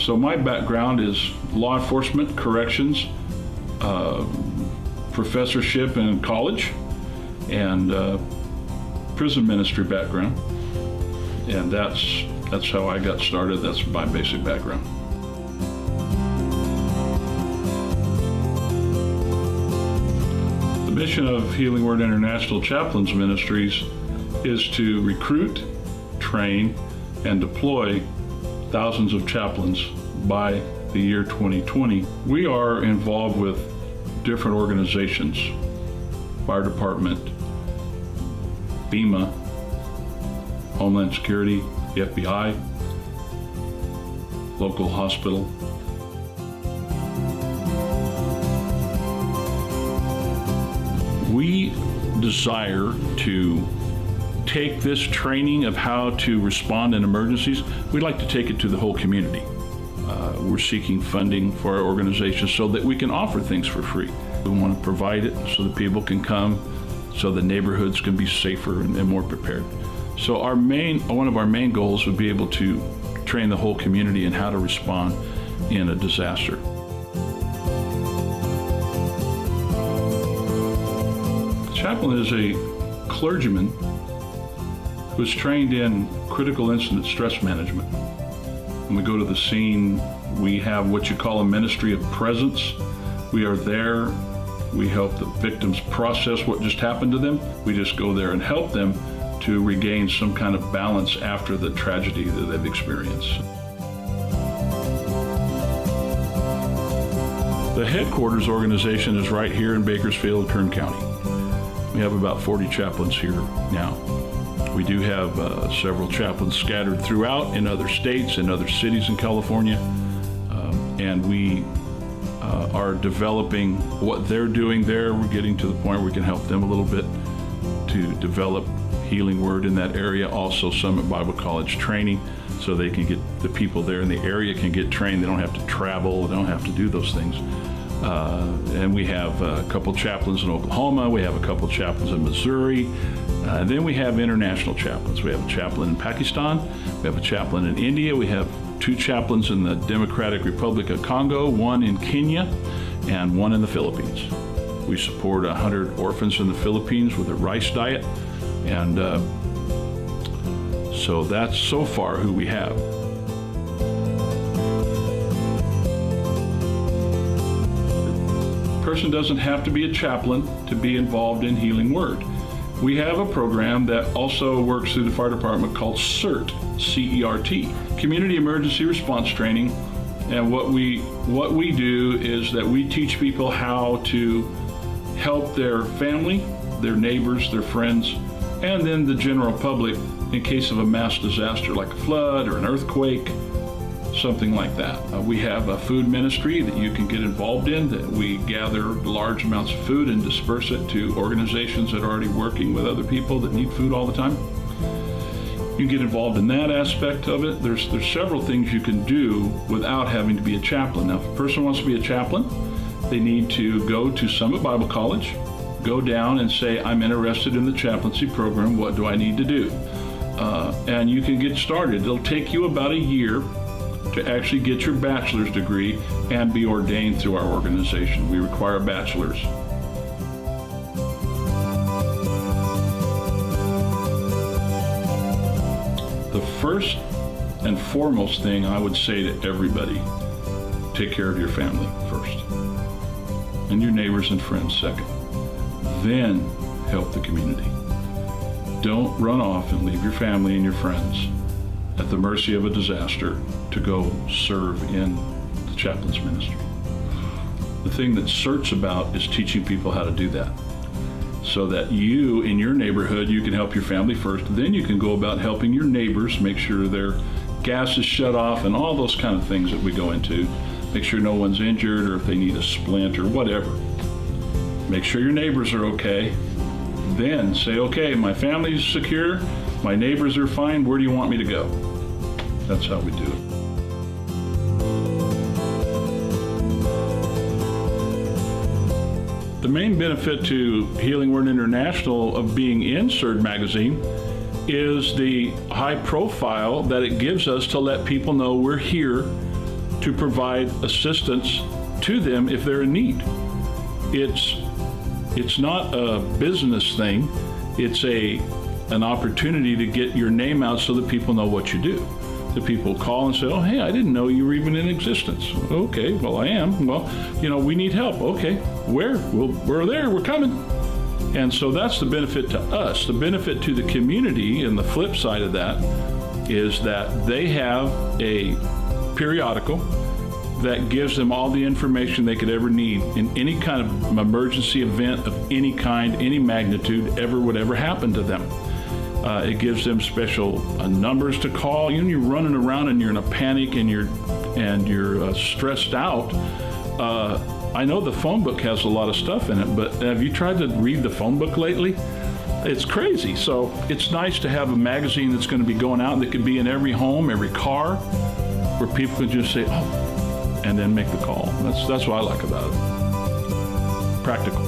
So my background is law enforcement, corrections, professorship in college, and prison ministry background. And that's how I got started. That's my basic background. The mission of Healing Word International Chaplains Ministries is to recruit, train, and deploy thousands of chaplains by the year 2020. We are involved with different organizations, fire department, FEMA, Homeland Security, the FBI, local hospital. We desire to take this training of how to respond in emergencies, we'd like to take it to the whole community. We're seeking funding for our organization so that we can offer things for free. We want to provide it so that people can come, so the neighborhoods can be safer and more prepared. So one of our main goals would be able to train the whole community in how to respond in a disaster. The chaplain is a clergyman who is trained in critical incident stress management. When we go to the scene, we have what you call a ministry of presence. We are there. We help the victims process what just happened to them. We just go there and help them to regain some kind of balance after the tragedy that they've experienced. The headquarters organization is right here in Bakersfield, Kern County. We have about 40 chaplains here now. We do have several chaplains scattered throughout in other states and other cities in California, and we are developing what they're doing there. We're getting to the point where we can help them a little bit to develop Healing Word in that area. Also Summit Bible College training, so they can get the people there in the area can get trained. They don't have to travel. They don't have to do those things. And we have a couple chaplains in Oklahoma. We have a couple chaplains in Missouri. And then we have international chaplains. We have a chaplain in Pakistan. We have a chaplain in India. We have 2 chaplains in the Democratic Republic of Congo, 1 in Kenya, and 1 in the Philippines. We support 100 orphans in the Philippines with a rice diet. And so that's so far who we have. A person doesn't have to be a chaplain to be involved in Healing Word. We have a program that also works through the fire department called CERD, C-E-R-T, Community Emergency Response Training. And what we do is that we teach people how to help their family, their neighbors, their friends, and then the general public in case of a mass disaster like a flood or an earthquake, something like that. We have a food ministry that you can get involved in, that we gather large amounts of food and disperse it to organizations that are already working with other people that need food all the time. You can get involved in that aspect of it. There's several things you can do without having to be a chaplain. Now, if a person wants to be a chaplain, they need to go to Summit Bible College, go down and say, I'm interested in the chaplaincy program. What do I need to do? And you can get started. It'll take you about a year to actually get your bachelor's degree and be ordained through our organization. We require a bachelor's. The first and foremost thing I would say to everybody, take care of your family first, and your neighbors and friends second. Then help the community. Don't run off and leave your family and your friends at the mercy of a disaster to go serve in the chaplain's ministry. The thing that CERT's about is teaching people how to do that, so that you, in your neighborhood, you can help your family first. Then you can go about helping your neighbors, make sure their gas is shut off and all those kind of things that we go into. Make sure no one's injured, or if they need a splint or whatever. Make sure your neighbors are okay. Then say, okay, my family's secure, my neighbors are fine, where do you want me to go? That's how we do it. The main benefit to Healing Word International of being in CERD magazine is the high profile that it gives us to let people know we're here to provide assistance to them if they're in need. It's not a business thing. It's an opportunity to get your name out so that people know what you do. The people call and say, oh, hey, I didn't know you were even in existence. Okay, well, I am. Well, we need help. Okay, where? Well, we're there, we're coming. And so that's the benefit to us. The benefit to the community, and the flip side of that, is that they have a periodical that gives them all the information they could ever need in any kind of emergency event of any kind, any magnitude, would ever happen to them. It gives them special numbers to call. You're running around and you're in a panic and you're stressed out. I know the phone book has a lot of stuff in it, but have you tried to read the phone book lately? It's crazy. So it's nice to have a magazine that's going to be going out that could be in every home, every car, where people can just say, oh, and then make the call. That's what I like about it. Practical.